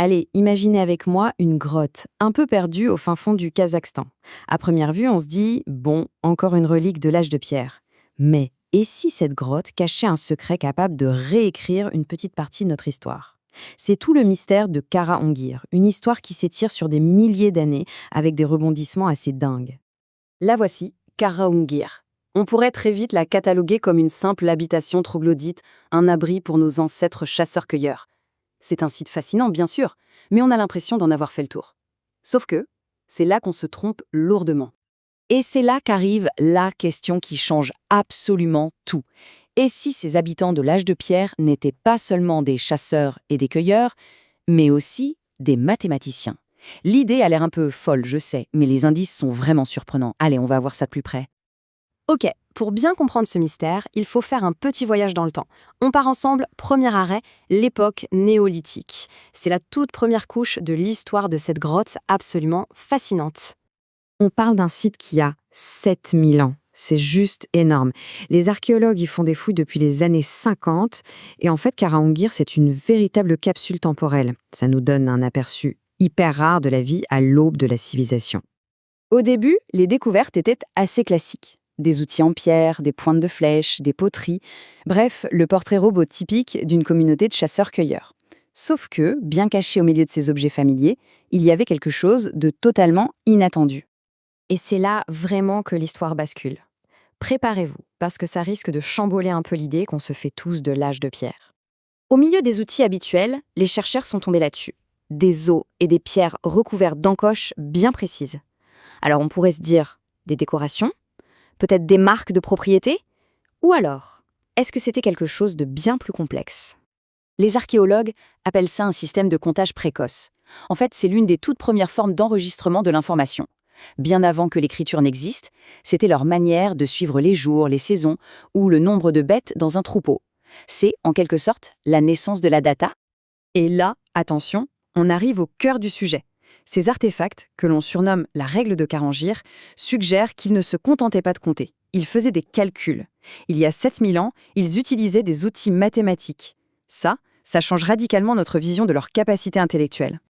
Allez, imaginez avec moi une grotte, un peu perdue au fin fond du Kazakhstan. À première vue, on se dit, bon, encore une relique de l'âge de pierre. Mais, et si cette grotte cachait un secret capable de réécrire une petite partie de notre histoire? C'est tout le mystère de Karaongir, une histoire qui s'étire sur des milliers d'années avec des rebondissements assez dingues. La voici, Karaungir. On pourrait très vite la cataloguer comme une simple habitation troglodyte, un abri pour nos ancêtres chasseurs-cueilleurs. C'est un site fascinant, bien sûr, mais on a l'impression d'en avoir fait le tour. Sauf que, c'est là qu'on se trompe lourdement. Et c'est là qu'arrive la question qui change absolument tout. Et si ces habitants de l'âge de pierre n'étaient pas seulement des chasseurs et des cueilleurs, mais aussi des mathématiciens? L'idée a l'air un peu folle, je sais, mais les indices sont vraiment surprenants. Allez, on va voir ça de plus près. Ok, pour bien comprendre ce mystère, il faut faire un petit voyage dans le temps. On part ensemble, premier arrêt, l'époque néolithique. C'est la toute première couche de l'histoire de cette grotte absolument fascinante. On parle d'un site qui a 7000 ans. C'est juste énorme. Les archéologues y font des fouilles depuis les années 50 et en fait, Karaongir, c'est une véritable capsule temporelle. Ça nous donne un aperçu hyper rare de la vie à l'aube de la civilisation. Au début, les découvertes étaient assez classiques. Des outils en pierre, des pointes de flèches, des poteries, bref, le portrait robot typique d'une communauté de chasseurs-cueilleurs. Sauf que, bien caché au milieu de ces objets familiers, il y avait quelque chose de totalement inattendu. Et c'est là vraiment que l'histoire bascule. Préparez-vous, parce que ça risque de chambouler un peu l'idée qu'on se fait tous de l'âge de pierre. Au milieu des outils habituels, les chercheurs sont tombés là-dessus. Des os et des pierres recouvertes d'encoches bien précises. Alors on pourrait se dire, des décorations? Peut-être des marques de propriété? Ou alors, est-ce que c'était quelque chose de bien plus complexe? Les archéologues appellent ça un système de comptage précoce. En fait, c'est l'une des toutes premières formes d'enregistrement de l'information. Bien avant que l'écriture n'existe, c'était leur manière de suivre les jours, les saisons ou le nombre de bêtes dans un troupeau. C'est, en quelque sorte, la naissance de la data. Et là, attention, on arrive au cœur du sujet. Ces artefacts, que l'on surnomme la règle de Karaongir, suggèrent qu'ils ne se contentaient pas de compter. Ils faisaient des calculs. Il y a 7000 ans, ils utilisaient des outils mathématiques. Ça change radicalement notre vision de leur capacité intellectuelle.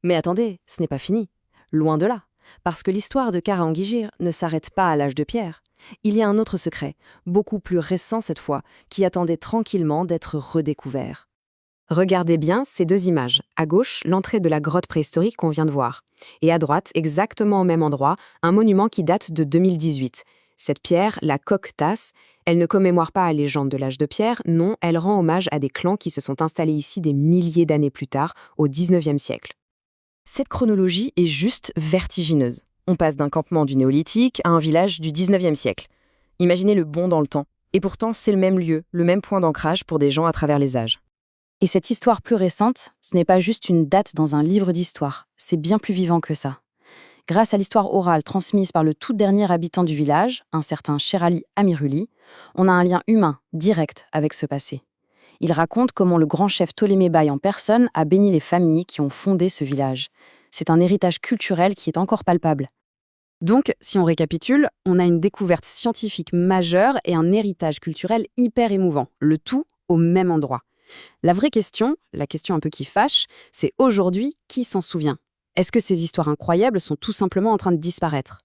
Mais attendez, ce n'est pas fini. Loin de là. Parce que l'histoire de Karaongir ne s'arrête pas à l'âge de pierre. Il y a un autre secret, beaucoup plus récent cette fois, qui attendait tranquillement d'être redécouvert. Regardez bien ces deux images. À gauche, l'entrée de la grotte préhistorique qu'on vient de voir. Et à droite, exactement au même endroit, un monument qui date de 2018. Cette pierre, la Coque-Tasse, elle ne commémore pas la légende de l'âge de pierre, non, elle rend hommage à des clans qui se sont installés ici des milliers d'années plus tard, au XIXe siècle. Cette chronologie est juste vertigineuse. On passe d'un campement du néolithique à un village du XIXe siècle. Imaginez le bond dans le temps. Et pourtant, c'est le même lieu, le même point d'ancrage pour des gens à travers les âges. Et cette histoire plus récente, ce n'est pas juste une date dans un livre d'histoire, c'est bien plus vivant que ça. Grâce à l'histoire orale transmise par le tout dernier habitant du village, un certain Sherali Amiruli, on a un lien humain, direct, avec ce passé. Il raconte comment le grand chef Ptolémée Baï en personne a béni les familles qui ont fondé ce village. C'est un héritage culturel qui est encore palpable. Donc, si on récapitule, on a une découverte scientifique majeure et un héritage culturel hyper émouvant, le tout au même endroit. La vraie question, la question un peu qui fâche, c'est aujourd'hui, qui s'en souvient? Est-ce que ces histoires incroyables sont tout simplement en train de disparaître?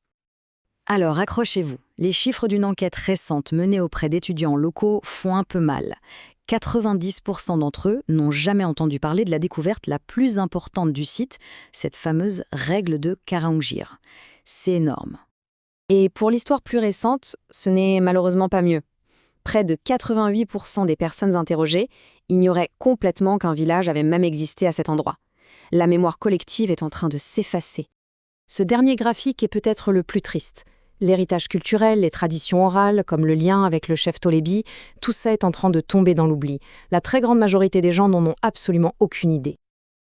Alors, accrochez-vous. Les chiffres d'une enquête récente menée auprès d'étudiants locaux font un peu mal. 90% d'entre eux n'ont jamais entendu parler de la découverte la plus importante du site, cette fameuse règle de Karaongir. C'est énorme. Et pour l'histoire plus récente, ce n'est malheureusement pas mieux. Près de 88% des personnes interrogées ignoraient complètement qu'un village avait même existé à cet endroit. La mémoire collective est en train de s'effacer. Ce dernier graphique est peut-être le plus triste. L'héritage culturel, les traditions orales, comme le lien avec le chef Tolébi, tout ça est en train de tomber dans l'oubli. La très grande majorité des gens n'en ont absolument aucune idée.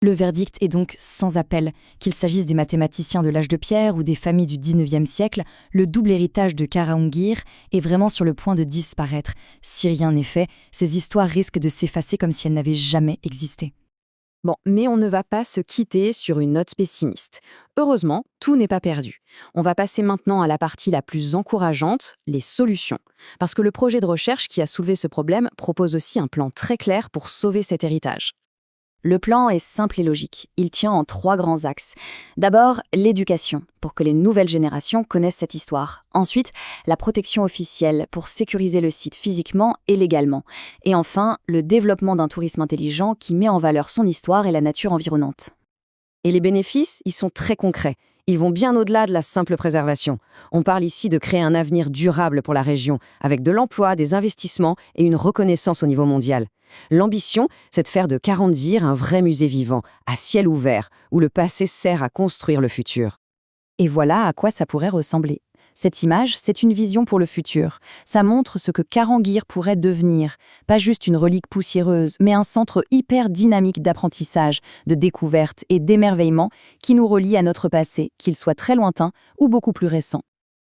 Le verdict est donc sans appel. Qu'il s'agisse des mathématiciens de l'âge de pierre ou des familles du XIXe siècle, le double héritage de Karaongir est vraiment sur le point de disparaître. Si rien n'est fait, ces histoires risquent de s'effacer comme si elles n'avaient jamais existé. Bon, mais on ne va pas se quitter sur une note pessimiste. Heureusement, tout n'est pas perdu. On va passer maintenant à la partie la plus encourageante, les solutions. Parce que le projet de recherche qui a soulevé ce problème propose aussi un plan très clair pour sauver cet héritage. Le plan est simple et logique. Il tient en 3 grands axes. D'abord, l'éducation, pour que les nouvelles générations connaissent cette histoire. Ensuite, la protection officielle, pour sécuriser le site physiquement et légalement. Et enfin, le développement d'un tourisme intelligent qui met en valeur son histoire et la nature environnante. Et les bénéfices, ils sont très concrets. Ils vont bien au-delà de la simple préservation. On parle ici de créer un avenir durable pour la région, avec de l'emploi, des investissements et une reconnaissance au niveau mondial. L'ambition, c'est de faire de Carandir un vrai musée vivant, à ciel ouvert, où le passé sert à construire le futur. Et voilà à quoi ça pourrait ressembler. Cette image, c'est une vision pour le futur. Ça montre ce que Caranguir pourrait devenir. Pas juste une relique poussiéreuse, mais un centre hyper dynamique d'apprentissage, de découverte et d'émerveillement qui nous relie à notre passé, qu'il soit très lointain ou beaucoup plus récent.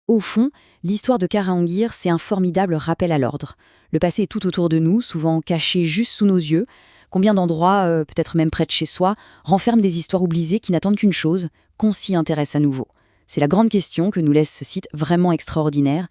Au fond, l'histoire de Caranguir, c'est un formidable rappel à l'ordre. Le passé est tout autour de nous, souvent caché juste sous nos yeux. Combien d'endroits, peut-être même près de chez soi, renferment des histoires oubliées qui n'attendent qu'une chose, qu'on s'y intéresse à nouveau. C'est la grande question que nous laisse ce site vraiment extraordinaire,